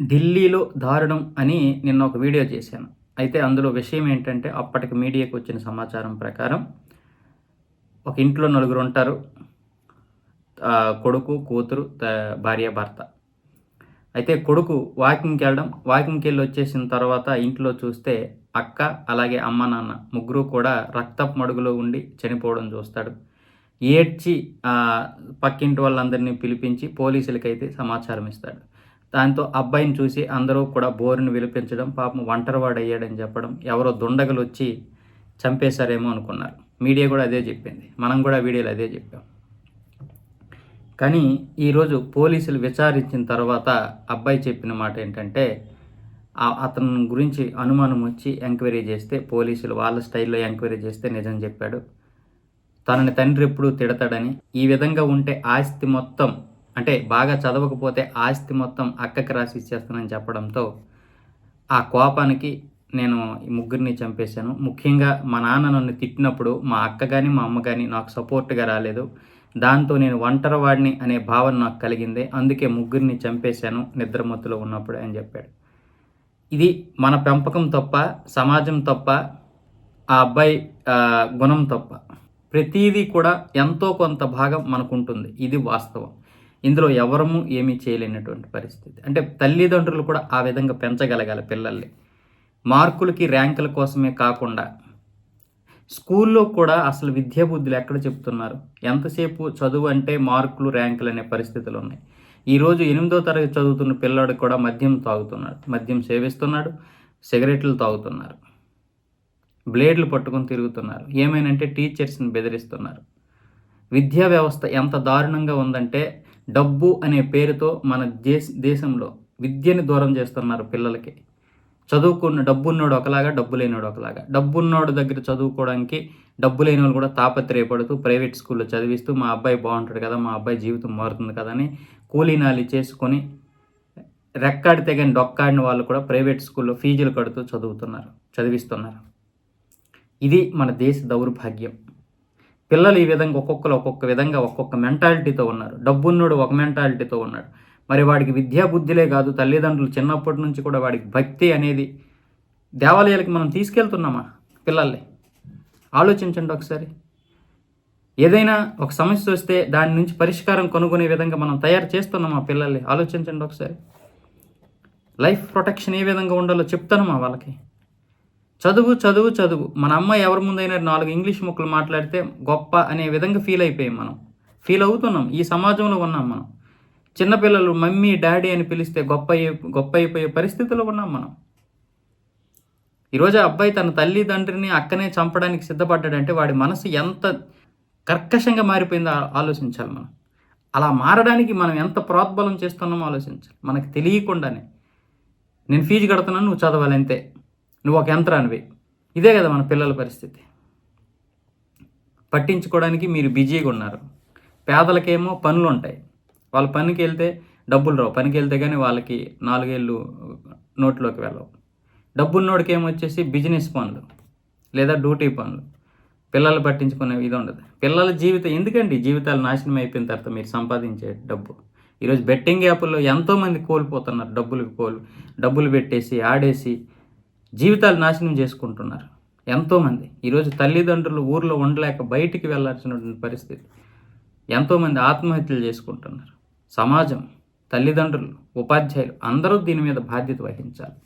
ఢిల్లీలో దారుణం అని నిన్న ఒక వీడియో చేశాను. అయితే అందులో విషయం ఏంటంటే అప్పటికి మీడియాకి వచ్చిన సమాచారం ప్రకారం ఒక ఇంట్లో నలుగురుంటారు. కొడుకు, కూతురు, భార్య, భర్త. అయితే కొడుకు వాకింగ్‌కెళ్ళి వచ్చేసిన తర్వాత ఇంట్లో చూస్తే అక్క, అలాగే అమ్మ, నాన్న ముగ్గురు కూడా రక్తపు మడుగులో ఉండి చనిపోవడం చూస్తాడు. ఏడ్చి పక్కింటి వాళ్ళందరినీ పిలిపించి పోలీసులకైతే సమాచారం ఇస్తాడు. దాంతో అబ్బాయిని చూసి అందరూ కూడా బోరుని విలిపించడం, పాపం ఒంటరివాడయ్యాడని చెప్పడం, ఎవరో దుండగులొచ్చి చంపేశారేమో అనుకున్నారు. మీడియా కూడా అదే చెప్పింది. మనం కూడా వీడియోలో అదే చెప్పాం. కానీ ఈరోజు పోలీసులు విచారించిన తర్వాత అబ్బాయి చెప్పిన మాట ఏంటంటే, అతని గురించి అనుమానం వచ్చి ఎంక్వైరీ చేస్తే పోలీసులు వాళ్ళ స్టైల్‌లో ఎంక్వైరీ చేస్తే నిజం చెప్పాడు. తనని తండ్రి ఎప్పుడూ తిడతాడని, ఈ విధంగా ఉంటే ఆస్తి మొత్తం అంటే బాగా చదవకపోతే ఆస్తి మొత్తం అక్కకి రాసి ఇచ్చేస్తానని చెప్పడంతో ఆ కోపానికి నేను ఈ ముగ్గురిని చంపేశాను. ముఖ్యంగా మా నాన్న నన్ను తిట్టినప్పుడు మా అక్క కానీ మా అమ్మ కానీ నాకు సపోర్ట్‌గా రాలేదు. దాంతో నేను ఒంటరివాడిని అనే భావన నాకు కలిగింది. అందుకే ముగ్గురిని చంపేశాను నిద్రమత్తులో ఉన్నప్పుడే అని చెప్పాడు. ఇది మన పెంపకం తప్ప, సమాజం తప్ప, ఆ అబ్బాయి గుణం తప్ప. ప్రతీదీ కూడా ఎంతో కొంత భాగం మనకుంటుంది. ఇది వాస్తవం. ఇందులో ఎవరము ఏమీ చేయలేనటువంటి పరిస్థితి. అంటే తల్లిదండ్రులు కూడా ఆ విధంగా పెంచగలగాలి పిల్లల్ని. మార్కులకి, ర్యాంకుల కోసమే కాకుండా స్కూల్లో కూడా అసలు విద్యాబుద్ధులు ఎక్కడ చెప్తున్నారు? ఎంతసేపు చదువు అంటే మార్కులు, ర్యాంకులు అనే పరిస్థితులు ఉన్నాయి. ఈరోజు 8వ తరగతి చదువుతున్న పిల్లాడు కూడా మద్యం తాగుతున్నాడు, మద్యం సేవిస్తున్నాడు, సిగరెట్లు తాగుతున్నారు, బ్లేడ్లు పట్టుకొని తిరుగుతున్నారు. ఏమైనంటే టీచర్స్ని బెదిరిస్తున్నారు. విద్యా వ్యవస్థ ఎంత దారుణంగా ఉందంటే డబ్బు అనే పేరుతో మన దేశంలో విద్యని దూరం చేస్తున్నారు పిల్లలకి. చదువుకున్న డబ్బున్నోడు ఒకలాగా, డబ్బు లేనోడు ఒకలాగా. డబ్బున్నోడు దగ్గర చదువుకోవడానికి డబ్బు లేని వాళ్ళు కూడా తాపత్రయపడుతూ ప్రైవేట్ స్కూల్లో చదివిస్తూ మా అబ్బాయి బాగుంటాడు కదా, మా అబ్బాయి జీవితం మారుతుంది కదా అని కూలీనాలి చేసుకొని రెక్కాడితే కానీ డొక్కాడిన వాళ్ళు కూడా ప్రైవేట్ స్కూల్లో ఫీజులు కడుతూ చదివిస్తున్నారు. ఇది మన దేశ దౌర్భాగ్యం. పిల్లలు ఈ విధంగా ఒక్కొక్క విధంగా ఒక్కొక్క మెంటాలిటీతో ఉన్నారు. డబ్బున్నోడు ఒక మెంటాలిటీతో ఉన్నాడు. మరి వాడికి విద్యా బుద్ధిలే కాదు, తల్లిదండ్రులు చిన్నప్పటి నుంచి కూడా వాడికి భక్తి అనేది దేవాలయాలకి మనం తీసుకెళ్తున్నామా పిల్లల్ని? ఆలోచించండి ఒకసారి. ఏదైనా ఒక సమస్య వస్తే దాని నుంచి పరిష్కారం కనుగొనే విధంగా మనం తయారు చేస్తున్నామా పిల్లల్ని? ఆలోచించండి ఒకసారి. లైఫ్ ప్రొటెక్షన్ ఏ విధంగా ఉండాలో చెప్తానమా వాళ్ళకి? చదువు. మన అమ్మాయి ఎవరి ముందైనా 4 ఇంగ్లీష్ ముక్కలు మాట్లాడితే గొప్ప అనే విధంగా ఫీల్ అయిపోయాం మనం. ఫీల్ అవుతున్నాం. ఈ సమాజంలో ఉన్నాం మనం. చిన్నపిల్లలు మమ్మీ, డాడీ అని పిలిస్తే గొప్ప అయిపోయే పరిస్థితిలో ఉన్నాం మనం. ఈరోజు అబ్బాయి తన తల్లిదండ్రిని, అక్కనే చంపడానికి సిద్ధపడ్డాడంటే వాడి మనసు ఎంత కర్కశంగా మారిపోయిందో ఆలోచించాలి మనం. అలా మారడానికి మనం ఎంత ప్రోద్బలం చేస్తున్నామో ఆలోచించాలి. మనకు తెలియకుండానే నేను ఫీజు కడుతున్నాను, నువ్వు చదవాలి అంతే, నువ్వు ఒక యంత్రానివి. ఇదే కదా మన పిల్లల పరిస్థితి. పట్టించుకోవడానికి మీరు బిజీగా ఉన్నారు. పేదలకేమో పనులు ఉంటాయి. వాళ్ళ పనికి వెళ్తే డబ్బులు రావు. పనికి వెళ్తే కానీ వాళ్ళకి 4 ఏళ్ళు నోట్లోకి వెళ్ళవు. డబ్బున్నోడికి ఏమొచ్చేసి బిజినెస్ పనులు లేదా డ్యూటీ పనులు. పిల్లలు పట్టించుకునే ఇది ఉండదు. పిల్లల జీవితం ఎందుకండి? జీవితాలు నాశనం అయిపోయిన తర్వాత మీరు సంపాదించే డబ్బు. ఈరోజు బెట్టింగ్ యాప్ల్లో ఎంతోమంది కోల్పోతున్నారు. డబ్బులు పెట్టేసి ఆడేసి జీవితాలు నాశనం చేసుకుంటున్నారు ఎంతోమంది. ఈరోజు తల్లిదండ్రులు ఊర్లో ఉండలేక బయటికి వెళ్లాల్సినటువంటి పరిస్థితి. ఎంతోమంది ఆత్మహత్యలు చేసుకుంటున్నారు. సమాజం, తల్లిదండ్రులు, ఉపాధ్యాయులు అందరూ దీని మీద బాధ్యత వహించాలి.